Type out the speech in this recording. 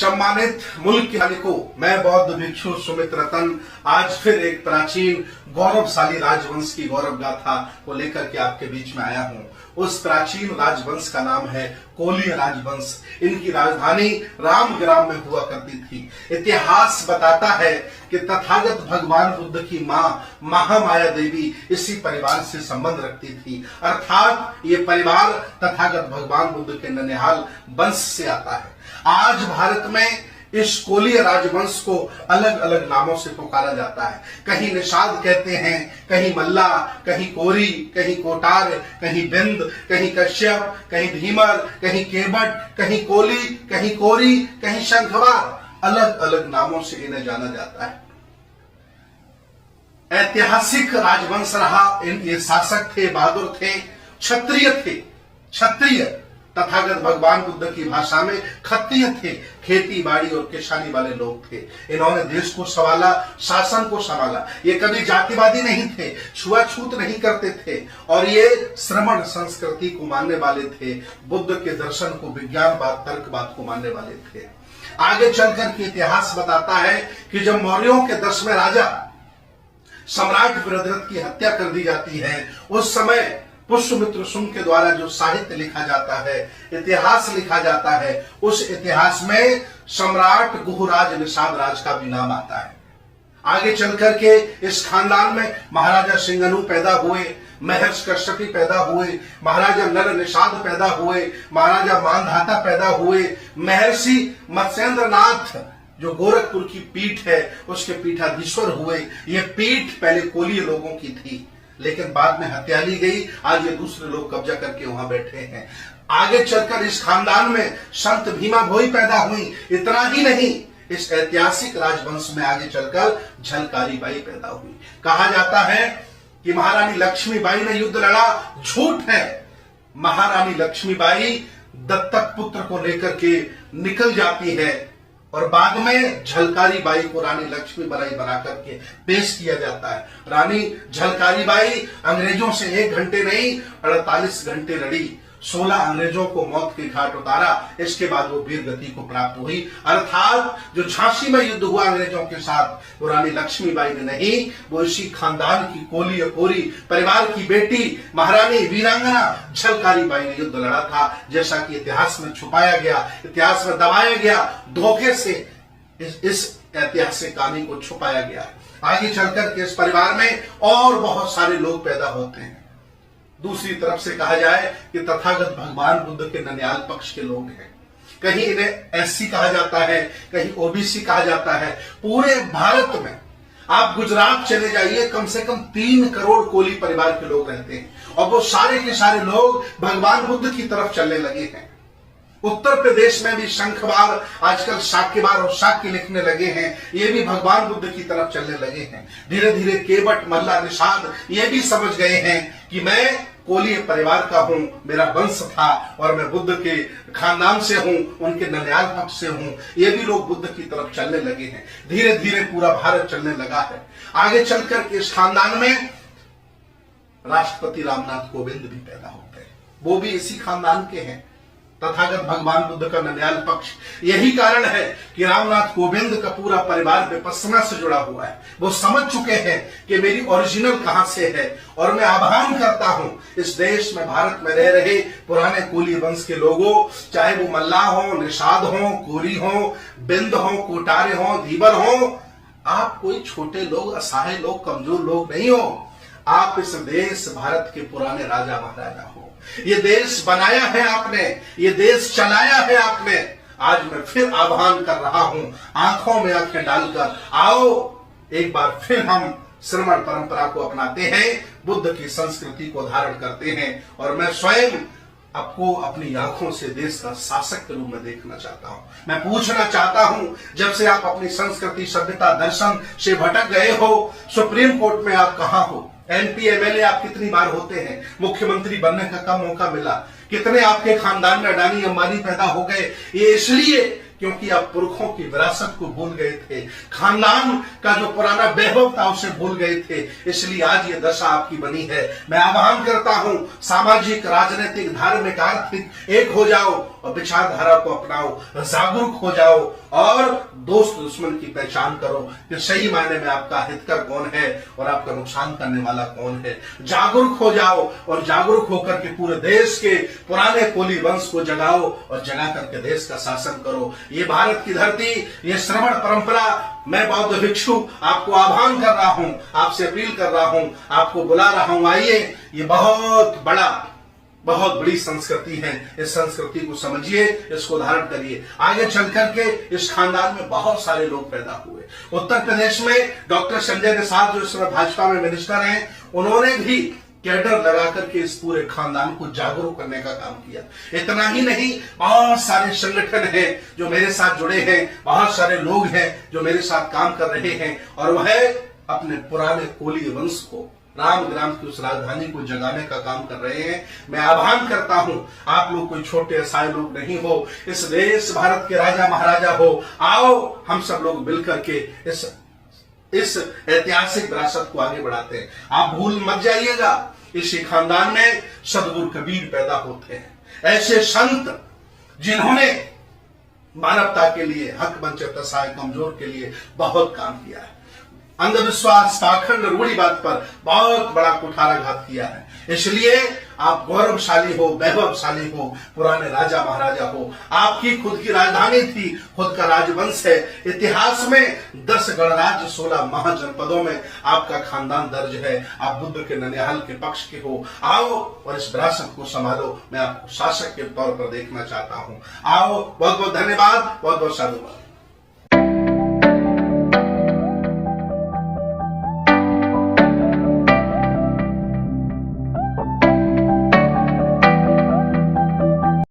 सम्मानित मुल्क के मालिकों, मैं बौद्ध भिक्षु सुमित रतन आज फिर एक प्राचीन गौरवशाली राजवंश की गौरव गाथा को लेकर के आपके बीच में आया हूं। उस प्राचीन राजवंश का नाम है कोलीय राजवंश। इनकी राजधानी रामग्राम में हुआ करती थी। इतिहास बताता है कि तथागत भगवान बुद्ध की मां महामाया देवी इसी परिवार से संबंध रखती थी, अर्थात ये परिवार तथागत भगवान बुद्ध के ननिहाल वंश से आता है। आज भारत में इस कोलीय राजवंश को अलग अलग नामों से पुकारा जाता है। कहीं निषाद कहते हैं, कहीं मल्ला, कहीं कोरी, कहीं कोटार, कहीं बिंद, कहीं कश्यप, कहीं भीमर, कहीं केवट, कहीं कोली, कहीं कोरी, कहीं शंखवार। अलग अलग नामों से इन्हें जाना जाता है। ऐतिहासिक राजवंश रहा। ये शासक थे, बहादुर थे, क्षत्रिय थे। क्षत्रिय तथागत भगवान बुद्ध की भाषा में क्षत्रिय थे। खेती बाड़ी और किसानी वाले लोग थे। इन्होंने देश को संभाला, शासन को संभाला। ये कभी जातिवादी नहीं थे, छुआछूत नहीं करते थे और ये श्रमण संस्कृति को मानने वाले थे। बुद्ध के दर्शन को, विज्ञानवाद, तर्कवाद को मानने वाले थे। आगे चलकर के इतिहास बताता है कि जब मौर्यों के 10वें राजा सम्राट बृहद्रथ की हत्या कर दी जाती है, उस समय पुष्यमित्र शुंग के द्वारा जो साहित्य लिखा जाता है, इतिहास लिखा जाता है, उस इतिहास में सम्राट गुहराज निषाद राज का भी नाम आता है। आगे चलकर के इस खानदान में महाराजा सिंघनु पैदा हुए, महर्षि कश्यपी पैदा हुए, महाराजा नर निषाद पैदा हुए, महाराजा मानधाता पैदा हुए, महर्षि मत्स्येंद्रनाथ जो गोरखपुर की पीठ है उसके पीठाधीश्वर हुए। ये पीठ पहले कोलीय लोगों की थी, लेकिन बाद में हत्या ली गई। आज ये दूसरे लोग कब्जा करके वहां बैठे हैं। आगे चलकर इस खानदान में संत भीमा भोई पैदा हुई। इतना ही नहीं, इस ऐतिहासिक राजवंश में आगे चलकर झलकारी बाई पैदा हुई। कहा जाता है कि महारानी लक्ष्मीबाई ने युद्ध लड़ा, झूठ है। महारानी लक्ष्मीबाई दत्तक पुत्र को लेकर के निकल जाती है और बाद में झलकारी बाई को रानी लक्ष्मीबाई बना करके पेश किया जाता है। रानी झलकारी बाई अंग्रेजों से 1 घंटे नहीं 48 घंटे लड़ी, 16 अंग्रेजों को मौत के घाट उतारा। इसके बाद वो वीर गति को प्राप्त हुई। अर्थात जो झांसी में युद्ध हुआ अंग्रेजों के साथ, वो रानी लक्ष्मीबाई ने नहीं, वो इसी खानदान की कोलीय कोरी परिवार की बेटी महारानी वीरांगना झलकारी बाई ने युद्ध लड़ा था। जैसा कि इतिहास में छुपाया गया, इतिहास में दबाया गया, धोखे से इस ऐतिहासिक कहानी को छुपाया गया। आगे चलकर के इस परिवार में और बहुत सारे लोग पैदा होते हैं। दूसरी तरफ से कहा जाए कि तथागत भगवान बुद्ध के ननिहाल पक्ष के लोग हैं। कहीं इन्हें एससी कहा जाता है, कहीं ओबीसी कहा जाता है। पूरे भारत में आप गुजरात चले जाइए, कम से कम 3 करोड़ कोली परिवार के लोग रहते हैं और वो सारे के सारे लोग भगवान बुद्ध की तरफ चलने लगे हैं। उत्तर प्रदेश में भी शंखवार, आजकल शाक्यवार और शाक्य लिखने लगे हैं। ये भी भगवान बुद्ध की तरफ चलने लगे हैं। धीरे धीरे केवट, मल्ला, निषाद ये भी समझ गए हैं कि मैं कोलीय परिवार का हूं, मेरा वंश था और मैं बुद्ध के खानदान से हूं, उनके ननिहाल पक्ष से हूं। ये भी लोग बुद्ध की तरफ चलने लगे हैं। धीरे धीरे पूरा भारत चलने लगा है। आगे चलकर के इस खानदान में राष्ट्रपति रामनाथ कोविंद भी पैदा होते हैं। वो भी इसी खानदान के हैं, तथागत भगवान बुद्ध का ननिहाल पक्ष। यही कारण है कि रामनाथ कोविंद का पूरा परिवार विपश्यना से जुड़ा हुआ है। वो समझ चुके हैं कि मेरी ओरिजिनल कहां से है और मैं आह्वान करता हूं इस देश में, भारत में रह रहे पुराने कोली वंश के लोगों, चाहे वो मल्ला हो, निषाद हो, कोरी हो, बिंद हो, कोटारे हो, धीवर हो, आप कोई छोटे लोग, असहाय लोग, कमजोर लोग नहीं हो। आप इस देश भारत के पुराने राजा महाराजा हो। ये देश बनाया है आपने, ये देश चलाया है आपने। आज मैं फिर आह्वान कर रहा हूं, आंखों में आंखें डालकर आओ, एक बार फिर हम श्रमण परंपरा को अपनाते हैं, बुद्ध की संस्कृति को धारण करते हैं और मैं स्वयं आपको अपनी आंखों से देश का शासक के रूप में देखना चाहता हूं। मैं पूछना चाहता हूं, जब से आप अपनी संस्कृति, सभ्यता, दर्शन से भटक गए हो, सुप्रीम कोर्ट में आप कहां हो? एमपी एमएलए आप कितनी बार होते हैं? मुख्यमंत्री बनने का कब मौका मिला? कितने आपके खानदान में अडानी अंबानी पैदा हो गए? ये इसलिए क्योंकि आप पुरखों की विरासत को भूल गए थे, खानदान का जो पुराना वैभव था उसे भूल गए थे। इसलिए आज ये दशा आपकी बनी है। मैं आह्वान करता हूं, सामाजिक, राजनीतिक, धार्मिक, आर्थिक एक हो जाओ और विचारधारा को अपनाओ, जागरूक हो जाओ और दोस्त दुश्मन की पहचान करो कि सही मायने में आपका हितकर कौन है और आपका नुकसान करने वाला कौन है। जागरूक हो जाओ और जागरूक होकर के पूरे देश के पुराने कोली वंश को जगाओ और जगा करके देश का शासन करो। ये भारत की धरती, ये श्रवण परंपरा, मैं बौद्ध भिक्षु आपको आह्वान कर रहा हूं, आपसे अपील कर रहा हूं, आपको बुला रहा हूं, आइए। ये बहुत बड़ी संस्कृति है। इस संस्कृति को समझिए, इसको धारण करिए। आगे चल करके इस खानदान में बहुत सारे लोग पैदा हुए। उत्तर प्रदेश में डॉक्टर संजय निषाद जो इस समय भाजपा में मिनिस्टर हैं, उन्होंने भी कैडर लगा करके इस पूरे खानदान को जागरूक करने का काम किया। इतना ही नहीं, बहुत सारे संगठन हैं जो मेरे साथ जुड़े हैं, बहुत सारे लोग हैं जो मेरे साथ काम कर रहे हैं और वह अपने पुराने कोली वंश को, राम ग्राम की उस राजधानी को जगाने का काम कर रहे हैं। मैं आह्वान करता हूं, आप लोग कोई छोटे असाए लोग नहीं हो, इस देश भारत के राजा महाराजा हो। आओ हम सब लोग मिलकर के इस ऐतिहासिक विरासत को आगे बढ़ाते हैं। आप भूल मत जाइएगा, इसी खानदान में सदगुरु कबीर पैदा होते हैं, ऐसे संत जिन्होंने मानवता के लिए, हक वंचित असहाय कमजोर के लिए बहुत काम किया है। अंधविश्वास, पाखंड, रूढ़िवाद पर बहुत बड़ा कुठाराघात किया है। इसलिए आप गौरवशाली हो, वैभवशाली हो, पुराने राजा महाराजा हो। आपकी खुद की राजधानी थी, खुद का राजवंश है। इतिहास में 10 गणराज्य, 16 महाजनपदों में आपका खानदान दर्ज है। आप बुद्ध के ननिहाल के पक्ष के हो। आओ और इस विरासत को संभालो। मैं आपको शासक के तौर पर देखना चाहता हूं। आओ। बहुत बहुत धन्यवाद, बहुत बहुत साधुवाद।